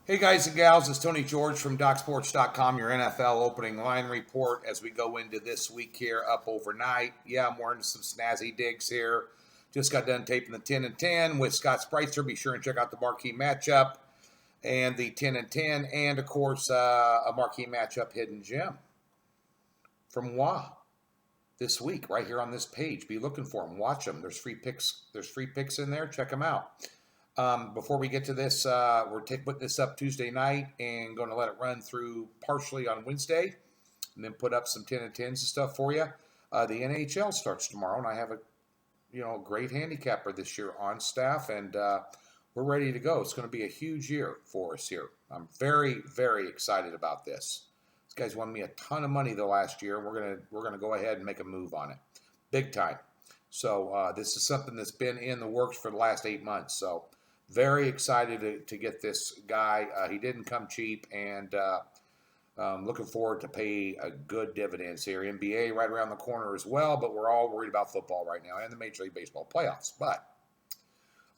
Hey guys and gals, it's Tony George from DocSports.com, your NFL opening line report as we go into this week here up overnight. Yeah, I'm wearing some snazzy digs here. Just got done taping the 10 and 10 with Scott Spreitzer. Be sure and check out the marquee matchup and the 10 and 10, and of course, a marquee matchup hidden gem from WA this week right here on this page. Be looking for them. Watch them. There's free picks. There's free picks in there. Check them out. Before we get to this, we're putting this up Tuesday night and going to let it run through partially on Wednesday, and then put up some 10 and 10s and stuff for you. The NHL starts tomorrow, and I have a great handicapper this year on staff, and we're ready to go. It's going to be a huge year for us here. I'm very, very excited about this. This guy's won me a ton of money the last year, and we're gonna go ahead and make a move on it, big time. So this is something that's been in the works for the last 8 months. So very excited to get this guy. He didn't come cheap, and looking forward to pay a good dividends here. NBA right around the corner as well, but we're all worried about football right now and the Major League Baseball playoffs. But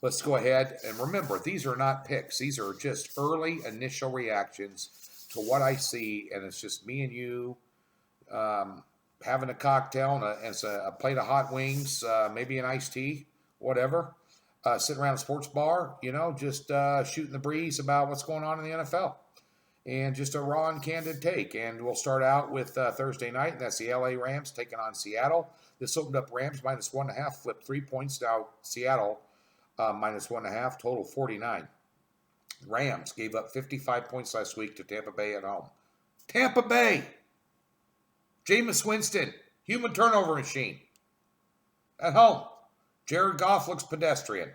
let's go ahead and remember, these are not picks. These are just early initial reactions to what I see, and it's just me and you having a cocktail and a plate of hot wings, maybe an iced tea, whatever. Sitting around a sports bar, just shooting the breeze about what's going on in the NFL. And just a raw and candid take. And we'll start out with Thursday night, and that's the LA Rams taking on Seattle. This opened up Rams minus 1.5, flipped 3 points. Now Seattle minus 1.5, total 49. Rams gave up 55 points last week to Tampa Bay at home. Tampa Bay! Jameis Winston, human turnover machine. At home. Jared Goff looks pedestrian.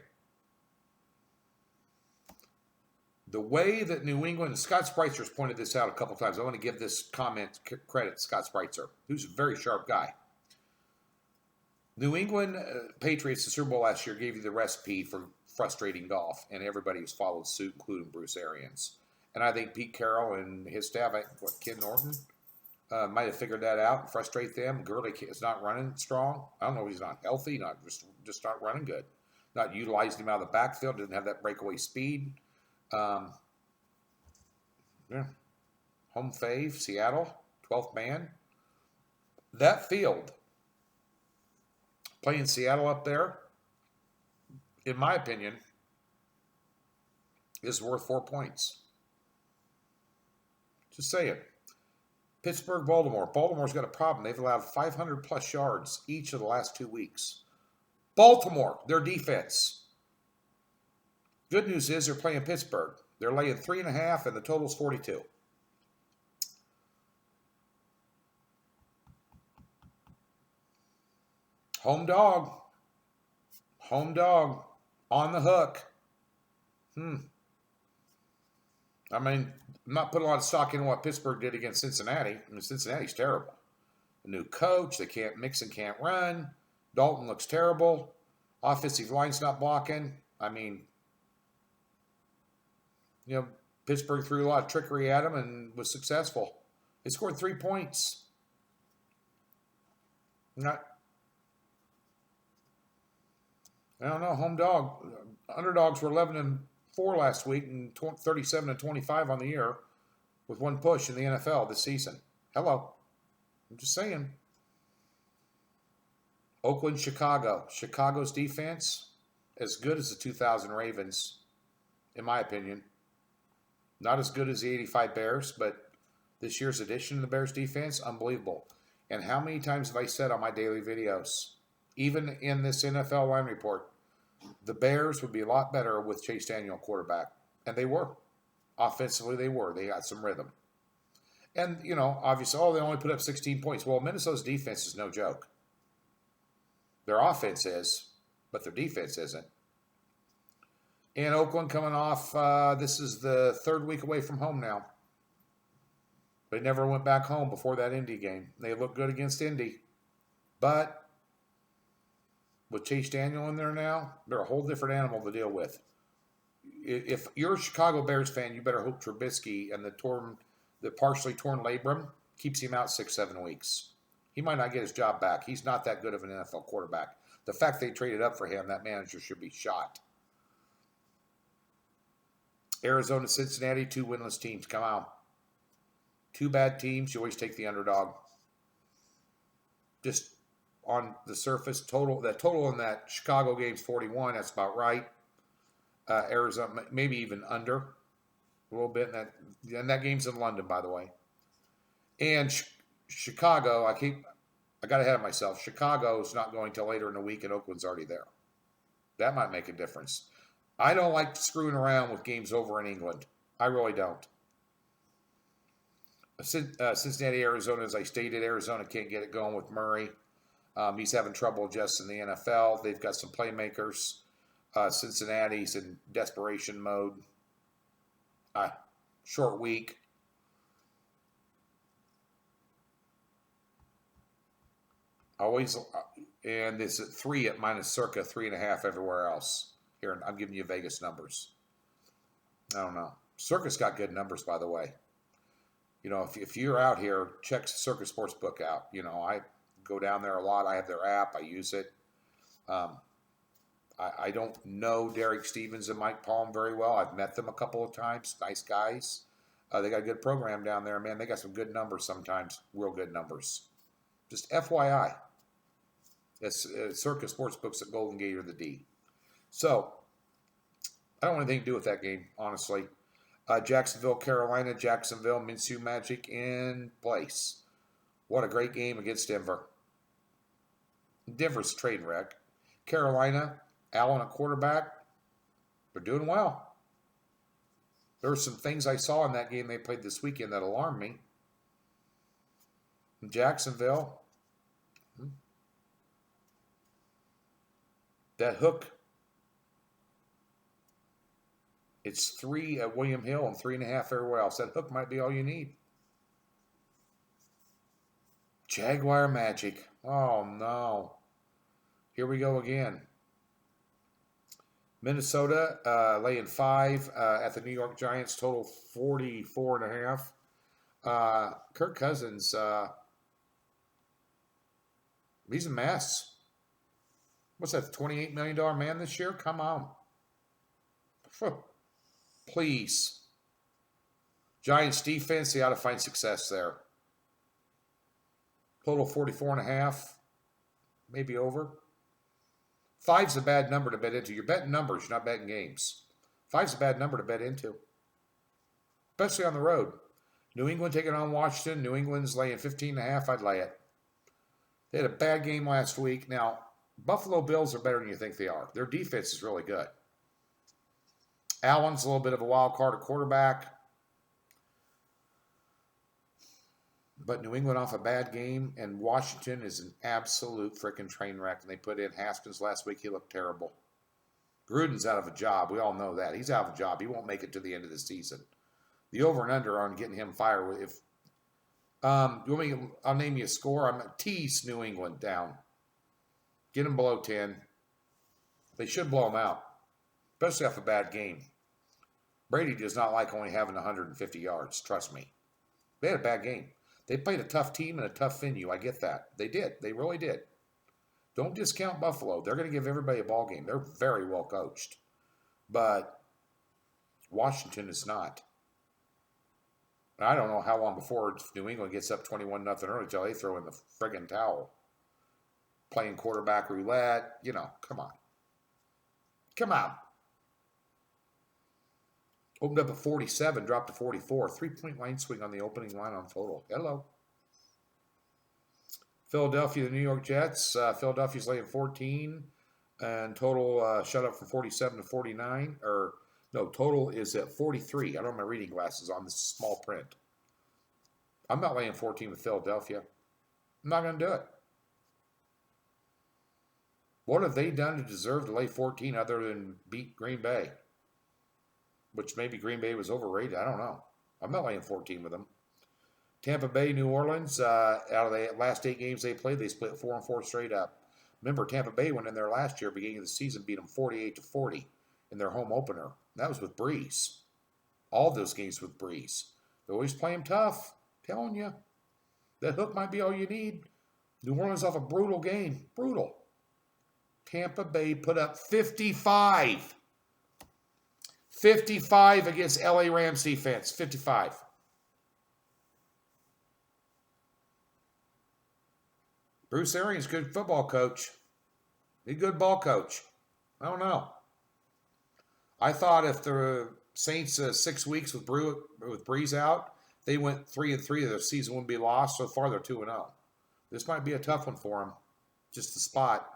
The way that New England, Scott Spreitzer has pointed this out a couple times. I want to give this comment credit to Scott Spreitzer, who's a very sharp guy. New England Patriots, the Super Bowl last year, gave you the recipe for frustrating golf, and everybody has followed suit, including Bruce Arians. And I think Pete Carroll and his staff, Ken Norton, might have figured that out and frustrate them. Gurley is not running strong. I don't know if he's not healthy, just not running good. Not utilizing him out of the backfield, didn't have that breakaway speed. Yeah. Home fave, Seattle, 12th man. That field, playing Seattle up there, in my opinion, is worth 4 points. Just saying. Pittsburgh, Baltimore. Baltimore's got a problem. They've allowed 500-plus yards each of the last 2 weeks. Baltimore, their defense. Good news is they're playing Pittsburgh. They're laying 3.5, and the total's 42. Home dog. Home dog. On the hook. I mean, I'm not putting a lot of stock in what Pittsburgh did against Cincinnati. I mean, Cincinnati's terrible. A new coach. They can't mix and can't run. Dalton looks terrible. Offensive line's not blocking. I mean, Pittsburgh threw a lot of trickery at them and was successful. They scored 3 points. I don't know. Home dog. Underdogs were 11-4 last week and 37-25 on the year with one push in the NFL this season. Hello. I'm just saying. Oakland, Chicago. Chicago's defense, as good as the 2000 Ravens, in my opinion. Not as good as the 85 Bears, but this year's addition to the Bears defense, unbelievable. And how many times have I said on my daily videos, even in this NFL line report, the Bears would be a lot better with Chase Daniel quarterback. And they were. Offensively, they were. They got some rhythm. And, obviously, they only put up 16 points. Well, Minnesota's defense is no joke. Their offense is, but their defense isn't. And Oakland coming off, this is the third week away from home now. They never went back home before that Indy game. They looked good against Indy. But with Chase Daniel in there now, they're a whole different animal to deal with. If you're a Chicago Bears fan, you better hope Trubisky and the partially torn labrum keeps him out 6-7 weeks. He might not get his job back. He's not that good of an NFL quarterback. The fact they traded up for him, that manager should be shot. Arizona, Cincinnati, 2 winless teams. Come on. 2 bad teams. You always take the underdog. Just on the surface, the total in that Chicago game's 41. That's about right. Arizona, maybe even under a little bit. And that game's in London, by the way. And Chicago, I got ahead of myself. Chicago's not going till later in the week, and Oakland's already there. That might make a difference. I don't like screwing around with games over in England. I really don't. Cincinnati, Arizona, as I stated, Arizona can't get it going with Murray. He's having trouble adjusting the NFL. They've got some playmakers. Cincinnati's in desperation mode. Short week. And it's at 3 at minus circa 3.5 everywhere else. Here, I'm giving you Vegas numbers. I don't know. Circa's got good numbers, by the way. If you're out here, check Circa Sportsbook out. I go down there a lot. I have their app. I use it. I don't know Derek Stevens and Mike Palm very well. I've met them a couple of times. Nice guys. They got a good program down there, man. They got some good numbers sometimes. Real good numbers. Just FYI. It's Circa Sportsbook's at Golden Gate or the D. So, I don't want anything to do with that game, honestly. Jacksonville, Carolina, Jacksonville, Minshew Magic in place. What a great game against Denver. Denver's a train wreck. Carolina, Allen at quarterback. They're doing well. There were some things I saw in that game they played this weekend that alarmed me. In Jacksonville, that hook, it's 3 at William Hill and 3.5 everywhere else. That hook might be all you need. Jaguar Magic. Oh, no. Here we go again. Minnesota laying 5 at the New York Giants, total 44.5. Kirk Cousins, he's a mess. What's that, $28 million man this year? Come on. Please. Giants defense, they ought to find success there. Total 44.5. Maybe over. 5's a bad number to bet into. You're betting numbers, you're not betting games. 5's a bad number to bet into. Especially on the road. New England taking on Washington. New England's laying 15.5. I'd lay it. They had a bad game last week. Now, Buffalo Bills are better than you think they are. Their defense is really good. Allen's a little bit of a wild card at quarterback. But New England off a bad game, and Washington is an absolute freaking train wreck. And they put in Haskins last week. He looked terrible. Gruden's out of a job. We all know that. He's out of a job. He won't make it to the end of the season. The over and under on getting him fired. If you want me, I'll name you a score. I'm going to tease New England down. Get them below 10. They should blow them out, especially off a bad game. Brady does not like only having 150 yards. Trust me. They had a bad game. They played a tough team and a tough venue. I get that. They did. They really did. Don't discount Buffalo. They're going to give everybody a ball game. They're very well coached. But Washington is not. I don't know how long before New England gets up 21-0 early until they throw in the friggin' towel. Playing quarterback roulette. Come on. Come on. Opened up at 47, dropped to 44. 3-point line swing on the opening line on total. Hello. Philadelphia, the New York Jets. Philadelphia's laying 14. And total shut up from 47 to 49. Total is at 43. I don't have my reading glasses on. This small print. I'm not laying 14 with Philadelphia. I'm not going to do it. What have they done to deserve to lay 14 other than beat Green Bay? Which maybe Green Bay was overrated. I don't know. I'm not laying 14 with them. Tampa Bay, New Orleans, out of the last 8 games they played, they split 4-4 straight up. Remember, Tampa Bay went in there last year, beginning of the season, beat them 48-40 in their home opener. That was with Breeze. All those games with Breeze. They always play them tough. Telling you. That hook might be all you need. New Orleans off a brutal game. Brutal. Tampa Bay put up 55. 55 against LA Rams defense. 55. Bruce Arians, good football coach. He's a good ball coach. I don't know. I thought if the Saints 6 weeks with Breeze out, they went 3-3. Their season wouldn't be lost. So far, they're 2-0. This might be a tough one for them. Just the spot.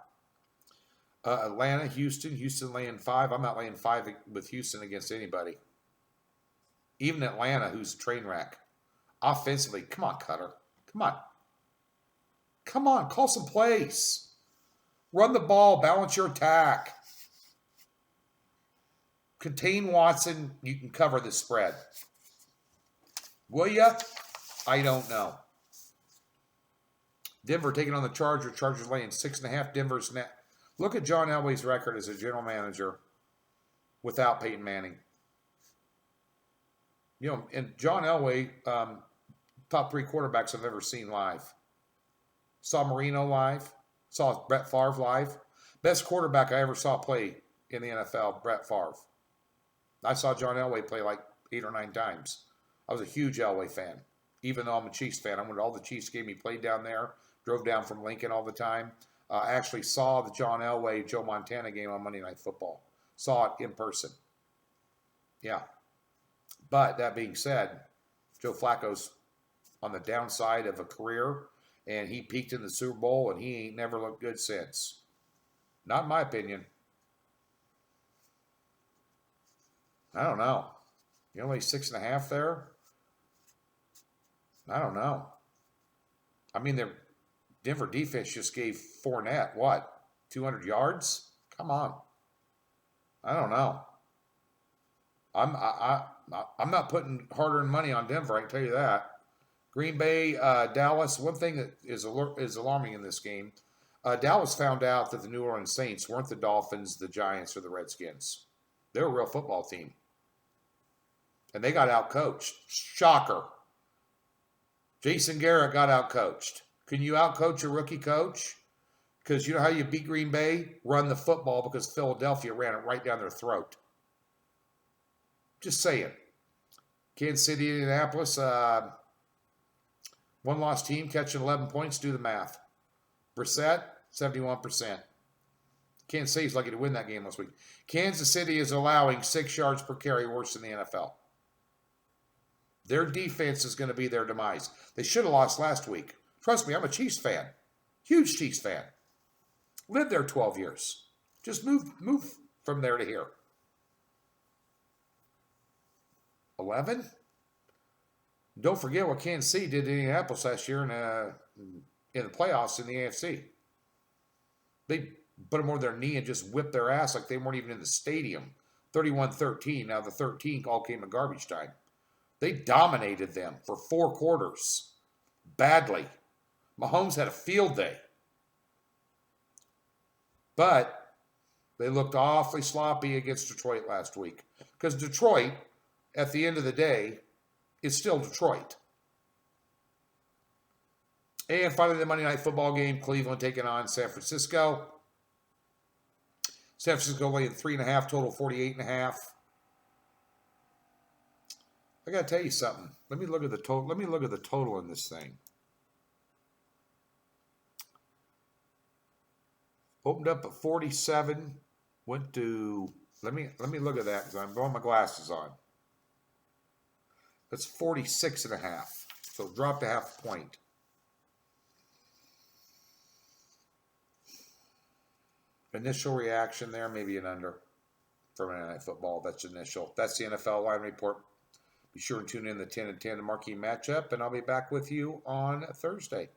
Atlanta, Houston. Houston laying 5. I'm not laying 5 with Houston against anybody. Even Atlanta, who's a train wreck. Offensively, come on, Cutter. Come on. Come on, call some plays. Run the ball, balance your attack. Contain Watson, you can cover the spread. Will ya? I don't know. Denver taking on the Chargers. Chargers laying 6.5. Denver's net. Look at John Elway's record as a general manager without Peyton Manning. You know, and John Elway, top 3 quarterbacks I've ever seen live. Saw Marino live. Saw Brett Favre live. Best quarterback I ever saw play in the NFL, Brett Favre. I saw John Elway play like 8 or 9 times. I was a huge Elway fan, even though I'm a Chiefs fan. I went to all the Chiefs games he played down there. Drove down from Lincoln all the time. I actually saw the John Elway, Joe Montana game on Monday Night Football. Saw it in person. Yeah. But that being said, Joe Flacco's on the downside of a career, and he peaked in the Super Bowl, and he ain't never looked good since. Not in my opinion. I don't know. You only 6.5 there? I don't know. I mean, their Denver defense just gave Fournette, 200 yards? Come on. I don't know. I'm not putting hard-earned money on Denver, I can tell you that. Green Bay, Dallas. One thing that is alarming in this game, Dallas found out that the New Orleans Saints weren't the Dolphins, the Giants, or the Redskins. They're a real football team. And they got outcoached. Shocker. Jason Garrett got outcoached. Can you outcoach a rookie coach? Because you know how you beat Green Bay? Run the football, because Philadelphia ran it right down their throat. Just saying. Kansas City, Indianapolis, one-loss team catching 11 points. Do the math. Brissett, 71%. Kansas City's lucky to win that game last week. Kansas City is allowing 6 yards per carry, worse than the NFL. Their defense is going to be their demise. They should have lost last week. Trust me, I'm a Chiefs fan. Huge Chiefs fan. Lived there 12 years. Just move from there to here. 11? Don't forget what Kansas City did to Indianapolis last year in the playoffs in the AFC. They put them on their knee and just whipped their ass like they weren't even in the stadium. 31-13. Now the 13 all came in garbage time. They dominated them for 4 quarters. Badly. Mahomes had a field day. But they looked awfully sloppy against Detroit last week. Because Detroit, at the end of the day, is still Detroit. And finally, the Monday Night Football game, Cleveland taking on San Francisco. San Francisco laying 3.5, total 48.5. I got to tell you something. Let me look at the total. Let me look at the total in this thing. Opened up at 47. Went to, let me look at that because I'm blowing my glasses on. That's 46.5. So it dropped a half point. Initial reaction there, maybe an under for Monday Night Football. That's initial. That's the NFL line report. Be sure to tune in the 10 and 10 marquee matchup, and I'll be back with you on Thursday.